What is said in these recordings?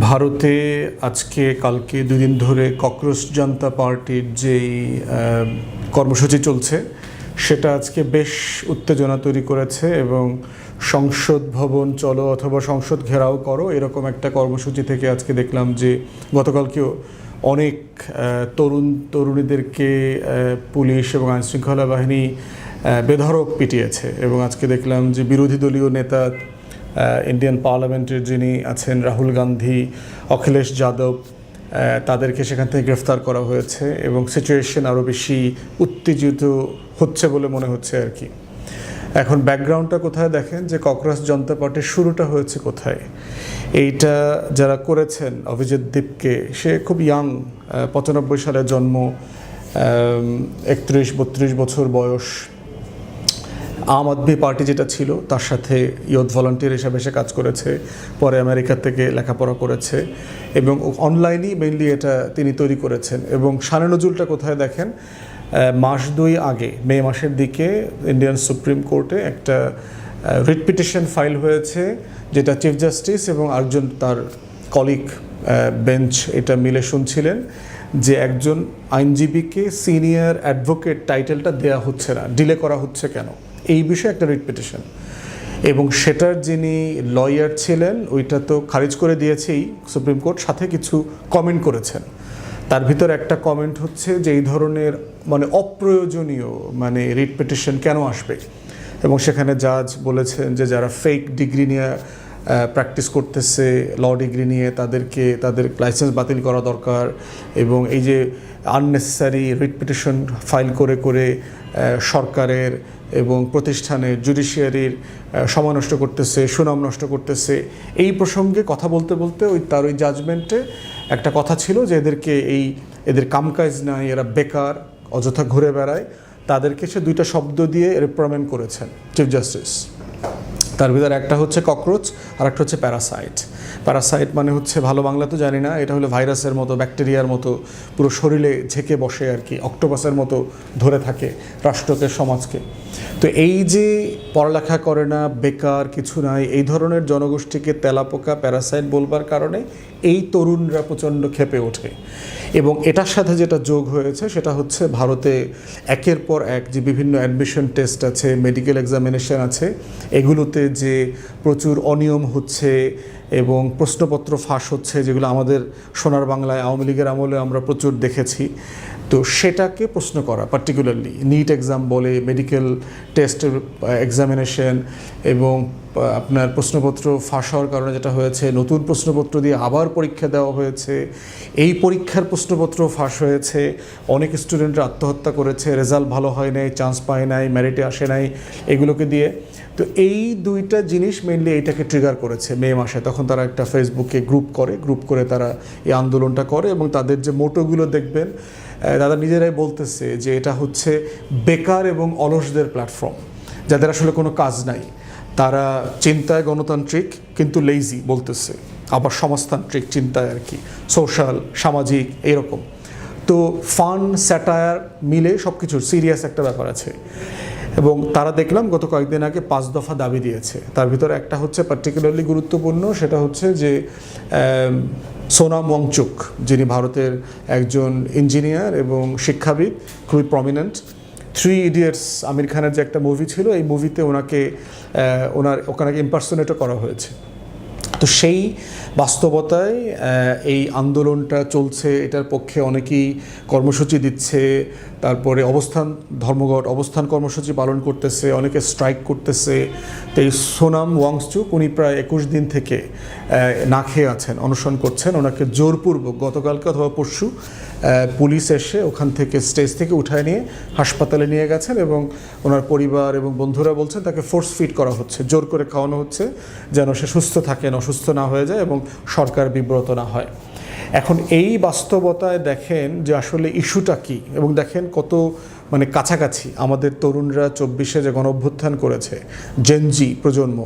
ভারতে আজকে কালকে দুদিন ধরে ককরোচ জনতা পার্টির যেই কর্মসূচি চলছে সেটা আজকে বেশ উত্তেজনা তৈরি করেছে এবং সংসদ ভবন চলো অথবা সংসদ ঘেরাও করো এরকম একটা কর্মসূচি থেকে আজকে দেখলাম যে গতকালকেও অনেক তরুণীদেরকে পুলিশ এবং আইনশৃঙ্খলা বাহিনী বেধড়ক পিটিয়েছে এবং আজকে দেখলাম যে বিরোধী দলীয় নেতা ইন্ডিয়ান পার্লামেন্টের যিনি আছেন রাহুল গান্ধী, অখিলেশ যাদব, তাদেরকে সেখান থেকে গ্রেফতার করা হয়েছে এবং সিচুয়েশন আরও বেশি উত্তেজিত হচ্ছে বলে মনে হচ্ছে আর কি। এখন ব্যাকগ্রাউন্ডটা কোথায় দেখেন যে ককরোচ জনতা পার্টির শুরুটা হয়েছে কোথায়। এইটা যারা করেছেন অভিজিৎ দীপকে, সে খুব ইয়াং, 95 সালে জন্ম, 31-32 বছর বয়স। আম আদমি পার্টি যেটা ছিল তার সাথে ইয়ুথ ভলান্টিয়ার হিসাবে সে কাজ করেছে, পরে আমেরিকা থেকে লেখাপড়া করেছে এবং অনলাইনেই মেইনলি এটা তিনি তৈরি করেছেন। এবং শানে নজরুলটা কোথায় দেখেন, মাস 2 আগে মে মাসের দিকে ইন্ডিয়ান সুপ্রিম কোর্টে একটা রিট পিটিশন ফাইল হয়েছে, যেটা চিফ জাস্টিস এবং একজন তার কলিগ বেঞ্চ এটা মিলে শুনছিলেন যে একজন আইনজীবীকে সিনিয়র অ্যাডভোকেট টাইটেলটা দেয়া হচ্ছে না, ডিলে করা হচ্ছে কেন, এই বিষয়ে একটা রিট পিটিশন। এবং সেটার যিনি লয়ার ছিলেন ওইটা তো খারিজ করে দিয়েছেই সুপ্রিম কোর্ট, সাথে কিছু কমেন্ট করেছেন। তার ভিতর একটা কমেন্ট হচ্ছে যে এই ধরনের অপ্রয়োজনীয় রিট পিটিশন কেন আসবে, এবং সেখানে জাজ বলেছেন যে যারা ফেক ডিগ্রি নিয়ে প্র্যাকটিস করতেছে, ল ডিগ্রি নিয়ে, তাদের লাইসেন্স বাতিল করা দরকার। এবং এই যে আননেসেসারি রিট পিটিশন ফাইল করে করে সরকারের এবং প্রতিষ্ঠানের জুডিশিয়ারির সময় নষ্ট করতেছে, সুনাম নষ্ট করতেছে। এই প্রসঙ্গে কথা বলতে বলতে তার ওই জাজমেন্টে একটা কথা ছিল যে এদের কামকাজ নাই, এরা বেকার, অযথা ঘুরে বেড়ায়। তাদেরকে সে 2টা শব্দ দিয়ে রিপ্রিমেন্ড করেছেন চিফ জাস্টিস। তার ভিতরে একটা হচ্ছে ককরোচ আর একটা হচ্ছে প্যারাসাইট। প্যারাসাইট মানে হচ্ছে, ভালো বাংলা তো জানি না, এটা হলো ভাইরাসের মতো, ব্যাকটেরিয়ার মতো পুরো শরীরে ঝেঁকে বসে আর কি, অক্টোপাসের মতো ধরে থাকে রাষ্ট্রকে, সমাজকে। তো এই যে পড়ালেখা করে না, বেকার, কিছু নাই, এই ধরনের জনগোষ্ঠীকে তেলাপোকা, প্যারাসাইট বলবার কারণে এই তরুণরা প্রচণ্ড ক্ষেপে ওঠে। এবং এটার সাথে যেটা যোগ হয়েছে সেটা হচ্ছে ভারতে একের পর এক যে বিভিন্ন অ্যাডমিশন টেস্ট আছে, মেডিকেল এক্সামিনেশন আছে, এগুলোতে যে প্রচুর অনিয়ম হচ্ছে এবং প্রশ্নপত্র ফাঁস হচ্ছে, যেগুলো আমাদের সোনার বাংলায় আওয়ামী লীগের আমলে আমরা প্রচুর দেখেছি। তো সেটাকে প্রশ্ন করা, পার্টিকুলারলি নিট এক্সাম বলে, মেডিকেল টেস্টের এক্সামিনেশন এবং আপনার প্রশ্নপত্র ফাঁস হওয়ার কারণে যেটা হয়েছে, নতুন প্রশ্নপত্র দিয়ে আবার পরীক্ষা দেওয়া হয়েছে, এই পরীক্ষার প্রশ্নপত্র ফাঁস হয়েছে, অনেক স্টুডেন্টরা আত্মহত্যা করেছে, রেজাল্ট ভালো হয় নাই, চান্স পায় নাই, মেরিটে আসে নাই, এগুলোকে দিয়ে। তো এই 2টা জিনিস মেইনলি এইটাকে ট্রিগার করেছে মে মাসে। তখন তারা একটা ফেসবুকে গ্রুপ করে তারা এই আন্দোলনটা করে এবং তাদের যে মোটোগুলো দেখবেন, তারা নিজেরাই বলতেছে যে এটা হচ্ছে বেকার এবং অলসদের প্ল্যাটফর্ম, যাদের আসলে কোনো কাজ নাই, তারা চিন্তায় গণতান্ত্রিক কিন্তু লেজি বলতেছে, আবার সমাজতান্ত্রিক চিন্তায় আর কি, সোশ্যাল, সামাজিক, এইরকম। তো ফান, স্যাটায়ার মিলে সব কিছু সিরিয়াস একটা ব্যাপার আছে। এবং তারা দেখলাম গত কয়েকদিন আগে 5 দফা দাবি দিয়েছে। তার ভিতরে একটা হচ্ছে পার্টিকুলারলি গুরুত্বপূর্ণ, সেটা হচ্ছে যে সোনাম ওয়াংচুক, যিনি ভারতের একজন ইঞ্জিনিয়ার এবং শিক্ষাবিদ, খুবই প্রমিনেন্ট। 3 ইডিয়টস আমির খানের যে একটা মুভি ছিল, এই মুভিতে ওনাকে ইম্পারসোনেটও করা হয়েছে। তো সেই বাস্তবতায় এই আন্দোলনটা চলছে, এটার পক্ষে অনেকেই কর্মসূচি দিচ্ছে, তারপরে ধর্মঘট অবস্থান কর্মসূচি পালন করতেছে, অনেকে স্ট্রাইক করতেছে। তো এই সোনাম ওয়াংচুক উনি প্রায় 21 দিন থেকে না খেয়ে আছেন, অনশন করছেন। ওনাকে জোরপূর্বক গতকালকে অথবা পরশু পুলিশ এসে ওখান থেকে স্টেজ থেকে উঠায় নিয়ে হাসপাতালে নিয়ে গেছেন এবং ওনার পরিবার এবং বন্ধুরা বলছেন তাকে ফোর্স ফিড করা হচ্ছে, জোর করে খাওয়ানো হচ্ছে যেন সে সুস্থ থাকেন, অসুস্থ না হয়ে যায় এবং সরকার বিব্রত না হয়। এখন এই বাস্তবতায় দেখেন যে আসলে ইস্যুটা কী, এবং দেখেন কত কাছাকাছি আমাদের তরুণরা 24-এ যে গণঅভ্যুত্থান করেছে, জেনজি প্রজন্ম,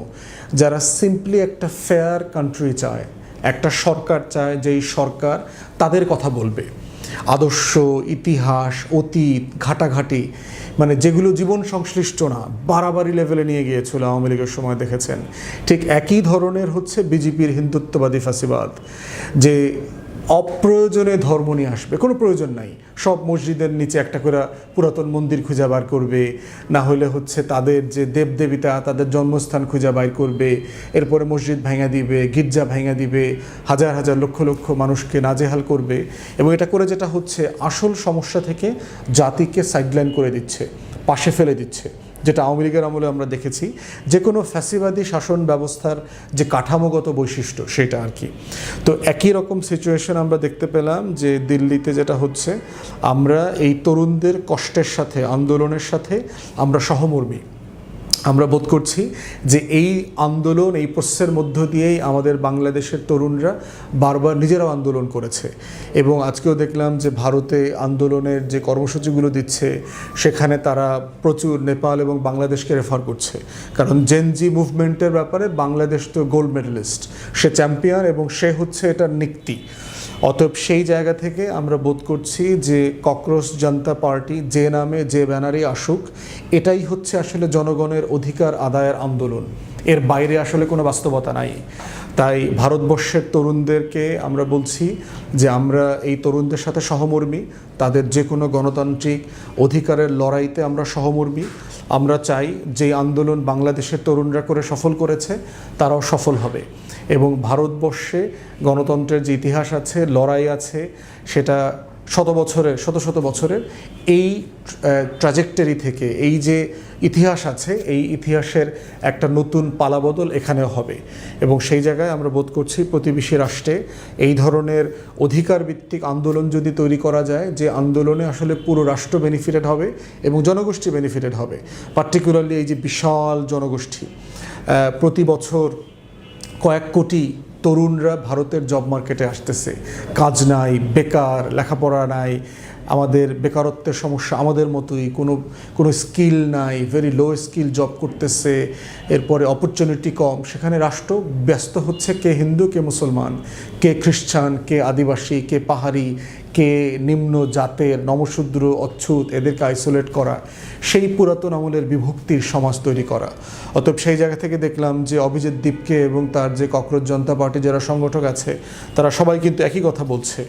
যারা সিম্পলি একটা ফেয়ার কান্ট্রি চায়, একটা সরকার চায় যেই সরকার তাদের কথা বলবে। আদর্শ, ইতিহাস, অতীত, ঘাটাঘাটি, মানে যেগুলো জীবন সংশ্লিষ্ট না, বাড়াবাড়ি লেভেলে নিয়ে গিয়েছিল আওয়ামী লীগের সময় দেখেছেন। ঠিক একই ধরনের হচ্ছে বিজেপির হিন্দুত্ববাদী ফ্যাসিবাদ, যে অপ্রয়োজনে ধর্ম নিয়ে আসবে, কোনো প্রয়োজন নাই, সব মসজিদের নিচে একটা করে পুরাতন মন্দির খুঁজে বার করবে, না হলে হচ্ছে তাদের যে দেবদেবিতা তাদের জন্মস্থান খুঁজে বাইর করবে, এরপরে মসজিদ ভাঙা দিবে, গির্জা ভাঙা দিবে, হাজার হাজার লক্ষ লক্ষ মানুষকে নাজেহাল করবে, এবং এটা করে যেটা হচ্ছে আসল সমস্যা থেকে জাতিকে সাইডলাইন করে দিচ্ছে, পাশে ফেলে দিচ্ছে, যেটা আওয়ামী লীগের আমলে আমরা দেখেছি, যে কোনো ফ্যাসিবাদী শাসন ব্যবস্থার যে কাঠামোগত বৈশিষ্ট্য সেটা আর কি। তো একই রকম সিচুয়েশন আমরা দেখতে পেলাম যে দিল্লিতে যেটা হচ্ছে, আমরা এই তরুণদের কষ্টের সাথে, আন্দোলনের সাথে আমরা সহমর্মী। আমরা বোধ করছি যে এই আন্দোলন, এই প্রসেসের মধ্য দিয়েই আমাদের বাংলাদেশের তরুণরা বারবার নিজেরাও আন্দোলন করেছে, এবং আজকেও দেখলাম যে ভারতে আন্দোলনের যে কর্মসূচিগুলো দিচ্ছে সেখানে তারা প্রচুর নেপাল এবং বাংলাদেশকে রেফার করছে, কারণ জেনজি মুভমেন্টের ব্যাপারে বাংলাদেশ তো গোল্ড মেডেলিস্ট, সে চ্যাম্পিয়ন এবং সে হচ্ছে এটার নিক্তি। অতএব সেই জায়গা থেকে আমরা বোধ করছি যে ককরোচ জনতা পার্টি যে নামে যে ব্যানারে আসুক, এটাই হচ্ছে আসলে জনগণের অধিকার আদায়ের আন্দোলন, এর বাইরে আসলে কোনো বাস্তবতা নাই। তাই ভারতবর্ষের তরুণদেরকে আমরা বলছি যে আমরা এই তরুণদের সাথে সহমর্মী, তাদের যে কোনো গণতান্ত্রিক অধিকারের লড়াইতে আমরা সহমর্মী। আমরা চাই যে আন্দোলন বাংলাদেশের তরুণরা করে সফল করেছে তারাও সফল হবে, এবং ভারতবর্ষে গণতন্ত্রের যে ইতিহাস আছে, লড়াই আছে, সেটা শত শত বছরের এই ট্র্যাজেক্টরি থেকে, এই যে ইতিহাস আছে, এই ইতিহাসের একটা নতুন পালাবদল এখানেও হবে। এবং সেই জায়গায় আমরা বোধ করছি প্রতিবেশী রাষ্ট্রে এই ধরনের অধিকার ভিত্তিক আন্দোলন যদি তৈরি করা যায়, যে আন্দোলনে আসলে পুরো রাষ্ট্র বেনিফিটেড হবে এবং জনগোষ্ঠী বেনিফিটেড হবে, পার্টিকুলারলি এই যে বিশাল জনগোষ্ঠী, প্রতি বছর কয়েক কোটি তরুণরা ভারতের জব মার্কেটে আসতেছে, কাজ নাই, বেকার, লেখাপড়া নাই, আমাদের বেকারত্বের সমস্যা আমাদের মতোই, কোনো স্কিল নাই, ভেরি লো স্কিল জব করতেছে, এরপরে অপরচুনিটি কম, সেখানে রাষ্ট্র ব্যস্ত হচ্ছে কে হিন্দু কে মুসলমান, কে খ্রিস্টান কে আদিবাসী কে পাহাড়ি কে নিম্ন জাতের নমশূদ্র অচ্ছুত, এদেরকে আইসোলেট করা, সেই পুরাতন আমলের বিভক্তির সমাজ তৈরি করা। অতএব সেই জায়গা থেকে দেখলাম যে অভিজিৎ দীপকে এবং তার যে ককরোচ জনতা পার্টি যারা সংগঠক আছে, তারা সবাই কিন্তু একই কথা বলছে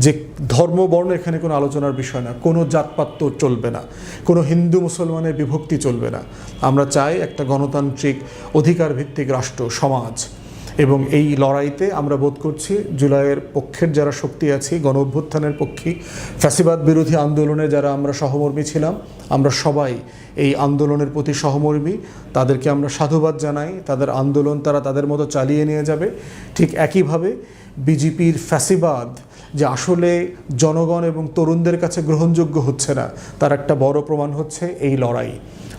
যে ধর্ম বর্ণ এখানে কোনো আলোচনার বিষয় না, কোনো জাতপাত চলবে না, কোনো হিন্দু মুসলমানের বিভক্তি চলবে না। আমরা চাই একটা গণতান্ত্রিক অধিকার ভিত্তিক রাষ্ট্র সমাজ, এবং এই লড়াইতে আমরা বোধ করছি জুলাইয়ের পক্ষের যারা শক্তি আছি, গণ অভ্যুত্থানের পক্ষী, ফ্যাসিবাদ বিরোধী আন্দোলনে যারা আমরা সহমর্মী ছিলাম, আমরা সবাই এই আন্দোলনের প্রতি সহমর্মী। তাদেরকে আমরা সাধুবাদ জানাই, তাদের আন্দোলন তারা তাদের মতো চালিয়ে নিয়ে যাবে। ঠিক একইভাবে বিজেপির ফ্যাসিবাদ যে আসলে জনগণ এবং তরুণদের কাছে গ্রহণযোগ্য হচ্ছে না, তার একটা বড় প্রমাণ হচ্ছে এই লড়াই।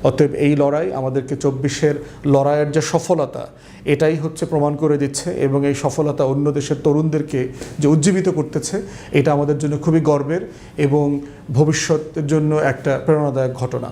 অতএব এই লড়াই আমাদেরকে 24-এর লড়াইয়ের যে সফলতা, এটাই হচ্ছে প্রমাণ করে দিচ্ছে, এবং এই সফলতা অন্য দেশের তরুণদেরকে যে উজ্জীবিত করতেছে, এটা আমাদের জন্য খুবই গর্বের এবং ভবিষ্যতের জন্য একটা প্রেরণাদায়ক ঘটনা।